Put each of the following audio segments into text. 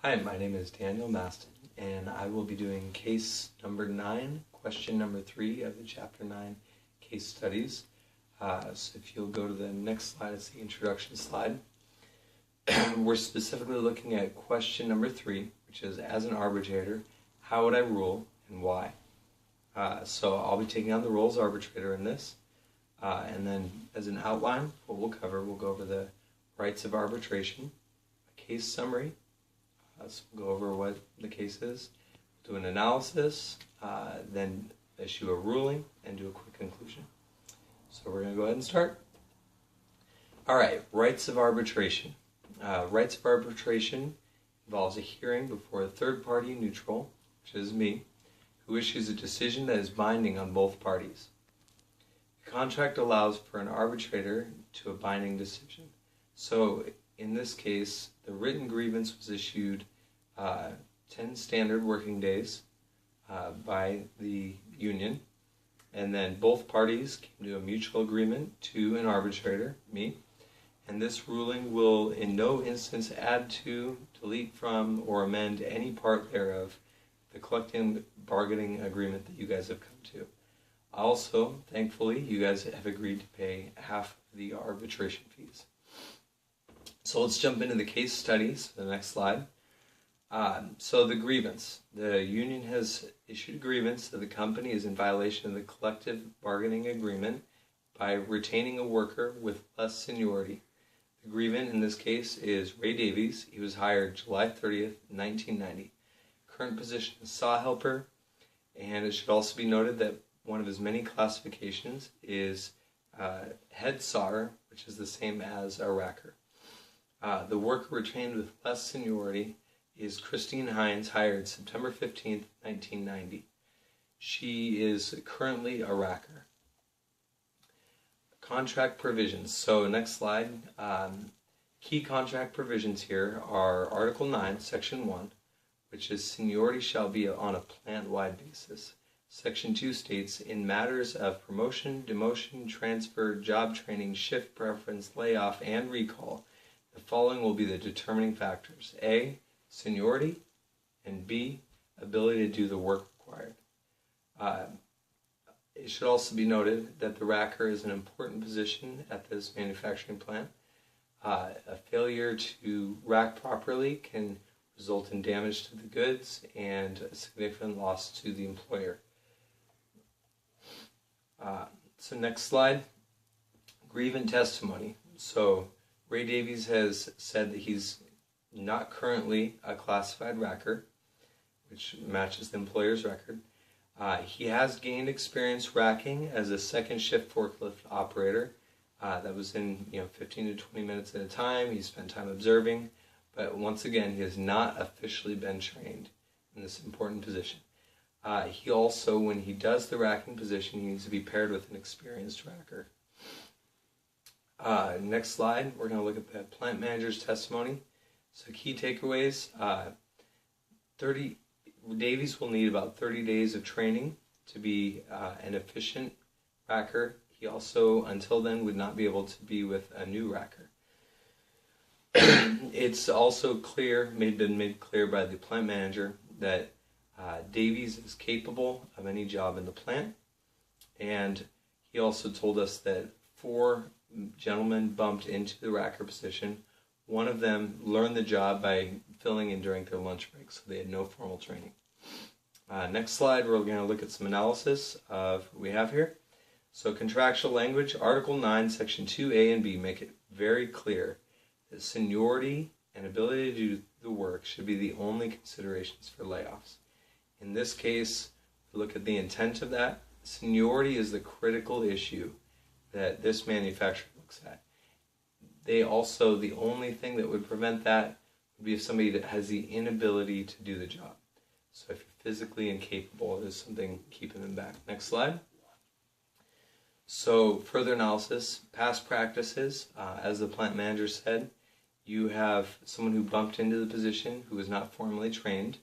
Hi, my name is Daniel Masten, and I will be doing case number 9, question number 3 of the chapter 9 case studies. So if you'll go to the next slide, it's the introduction slide. We're specifically looking at question number 3, which is, as an arbitrator, how would I rule and why? So I'll be taking on the role as arbitrator in this, and then as an outline, what we'll go over the rights of arbitration, a case summary. So we'll go over what the case is, do an analysis, then issue a ruling, and do a quick conclusion. So we're going to go ahead and start. Alright, rights of arbitration. Rights of arbitration involves a hearing before a third party neutral, which is me, who issues a decision that is binding on both parties. The contract allows for an arbitrator to a binding decision. So in this case, the written grievance was issued 10 standard working days by the union, and then both parties came to a mutual agreement to an arbitrator, me, and this ruling will in no instance add to, delete from, or amend any part thereof the collective bargaining agreement that you guys have come to. Also, thankfully, you guys have agreed to pay half of the arbitration fees. So let's jump into the case studies, the next slide. So the grievance. The union has issued a grievance that the company is in violation of the collective bargaining agreement by retaining a worker with less seniority. The grievant in this case is Ray Davies. He was hired July 30th, 1990. Current position is saw helper, and it should also be noted that one of his many classifications is head sawer, which is the same as a racker. The worker retained with less seniority is Christine Hines, hired September 15th, 1990. She is currently a racker. Contract provisions. So next slide. Key contract provisions here are Article 9, Section 1, which is seniority shall be on a plant-wide basis. Section 2 states, in matters of promotion, demotion, transfer, job training, shift preference, layoff, and recall, the following will be the determining factors. A, seniority, and B, ability to do the work required. It should also be noted that the racker is an important position at this manufacturing plant. A failure to rack properly can result in damage to the goods and a significant loss to the employer. So next slide, grievant testimony. So Ray Davies has said that he's not currently a classified racker, which matches the employer's record. He has gained experience racking as a second shift forklift operator. That was in 15 to 20 minutes at a time. He spent time observing, but once again, he has not officially been trained in this important position. He also, when he does the racking position, he needs to be paired with an experienced racker. Next slide, we're going to look at the plant manager's testimony. So key takeaways, Davies will need about 30 days of training to be an efficient racker. He also, until then, would not be able to be with a new racker. It's also been made clear by the plant manager that Davies is capable of any job in the plant, and he also told us that 4 gentlemen bumped into the racker position. One of them learned the job by filling in during their lunch break, so they had no formal training. Next slide, we're going to look at some analysis of what we have here. So contractual language, Article 9, Section 2A and B make it very clear that seniority and ability to do the work should be the only considerations for layoffs. In this case, we look at the intent of that. Seniority is the critical issue that this manufacturer looks at. The only thing that would prevent that would be if somebody that has the inability to do the job. So if you're physically incapable, there's something keeping them back. Next slide. So further analysis, past practices. As the plant manager said, you have someone who bumped into the position who was not formally trained.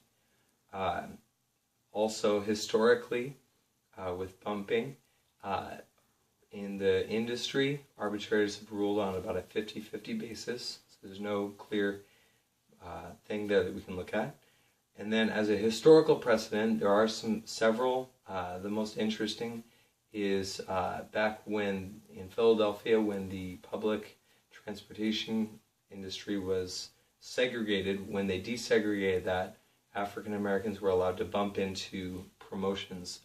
Also historically, with bumping, in the industry, arbitrators have ruled on about a 50-50 basis, so there's no clear thing that we can look at. And then as a historical precedent, there are several. The most interesting is back when in Philadelphia, when the public transportation industry was segregated, when they desegregated that, African Americans were allowed to bump into promotions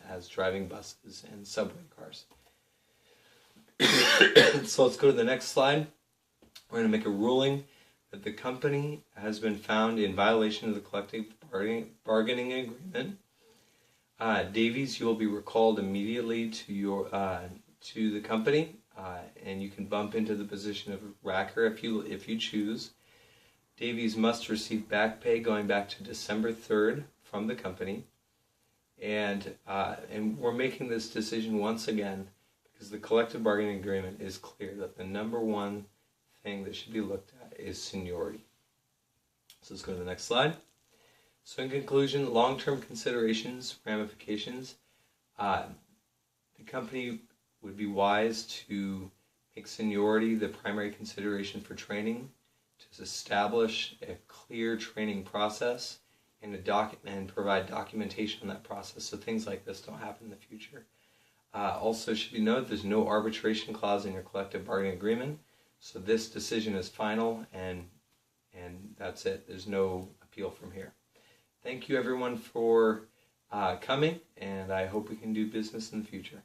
as driving buses and subway cars. So let's go to the next slide. We're going to make a ruling that the company has been found in violation of the collective bargaining agreement. Davies, you will be recalled immediately to the company, and you can bump into the position of racker if you choose. Davies must receive back pay going back to December 3rd from the company, and we're making this decision once again because the collective bargaining agreement is clear that the number one thing that should be looked at is seniority. So let's go to the next slide. So in conclusion, long-term considerations, ramifications. The company would be wise to make seniority the primary consideration for training, to establish a clear training process and provide documentation on that process so things like this don't happen in the future. Also should be noted there's no arbitration clause in your collective bargaining agreement, so this decision is final and that's it. There's no appeal from here. Thank you everyone for coming, and I hope we can do business in the future.